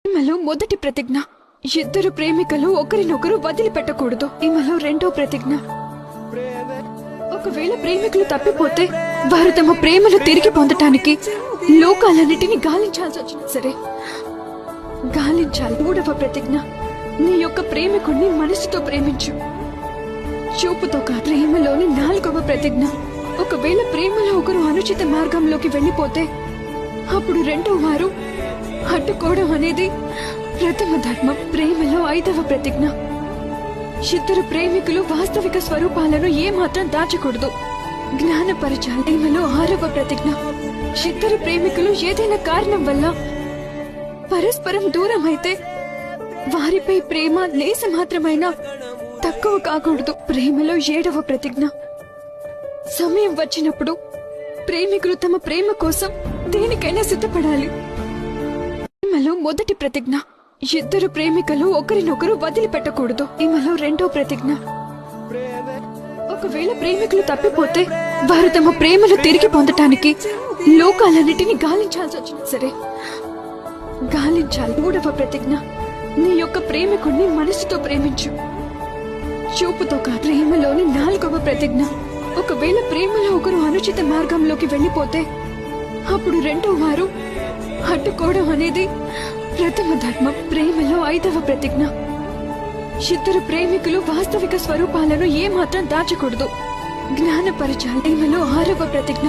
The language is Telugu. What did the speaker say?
ఈమెలో మొదటి ప్రతిజ్ఞ, ఇద్దరు ప్రేమికలు ఒకరినొకరు వదిలిపెట్టకూడదు. ఈమెలో రెండో ప్రతిజ్ఞ, ఒకవేళ ప్రేమికులు తప్పిపోతే వారు తమ ప్రేమను తిరిగి పొందటానికి లోకాలన్నిటినీ గాలించాల్సి వచ్చినా సరే గాలించాలి. మూడవ ప్రతిజ్ఞ, నీ యొక్క ప్రేమికుణ్ణి మనసుతో ప్రేమించు, చూపుతో కాదు. ప్రేమలోని నాలుగవ ప్రతిజ్ఞ, ఒకవేళ ప్రేమలో ఒకరు అనుచిత మార్గంలోకి వెళ్లిపోతే అప్పుడు రెండో వారు అడ్డుకోవడం అనేది ప్రథమ ధర్మం. ప్రేమలో ఐదవ ప్రతిజ్ఞ, ఇద్దరు ప్రేమికులు వాస్తవిక స్వరూపాలను ఏమాత్రం దాచకూడదు, జ్ఞానపరచాలి. ప్రేమలో ఆరవ ప్రతిజ్ఞ, ఇద్దరు ప్రేమికులు ఏదైనా కారణం వల్ల పరస్పరం దూరం అయితే వారిపై ప్రేమ లేస మాత్రమైనా తక్కువ కాకూడదు. ప్రేమలో ఏడవ ప్రతిజ్ఞ, సమయం వచ్చినప్పుడు ప్రేమికులు తమ ప్రేమ కోసం దేనికైనా సిద్ధపడాలి. ప్రేమలో మొదటి ప్రతిజ్ఞ, ఇద్దరు ప్రేమికలు ఒకరినొకరు వదిలిపెట్టకూడదు. ఈమెలో రెండో ప్రతిజ్ఞ, ఒకవేళ ప్రేమికులు తప్పిపోతే వారు తమ ప్రేమను తిరిగి పొందటానికి లోకాలన్నిటినీ గాలించాల్సి వచ్చినా సరే గాలించాలి. మూడవ ప్రతిజ్ఞ, నీ యొక్క ప్రేమికుణ్ణి మనసుతో ప్రేమించు, చూపుతో కాదు. ప్రేమలోని నాలుగవ ప్రతిజ్ఞ, ఒకవేళ ప్రేమలో ఒకరు అనుచిత మార్గంలోకి వెళ్లిపోతే అప్పుడు రెండో వారు అడ్డుకోవడం అనేది ప్రథమ ధర్మం. ప్రేమలో ఐదవ ప్రతిజ్ఞ, ఇద్దరు ప్రేమికులు వాస్తవిక స్వరూపాలను ఏమాత్రం దాచకూడదు, జ్ఞానపరచాలి. ప్రేమలో ఆరవ ప్రతిజ్ఞ,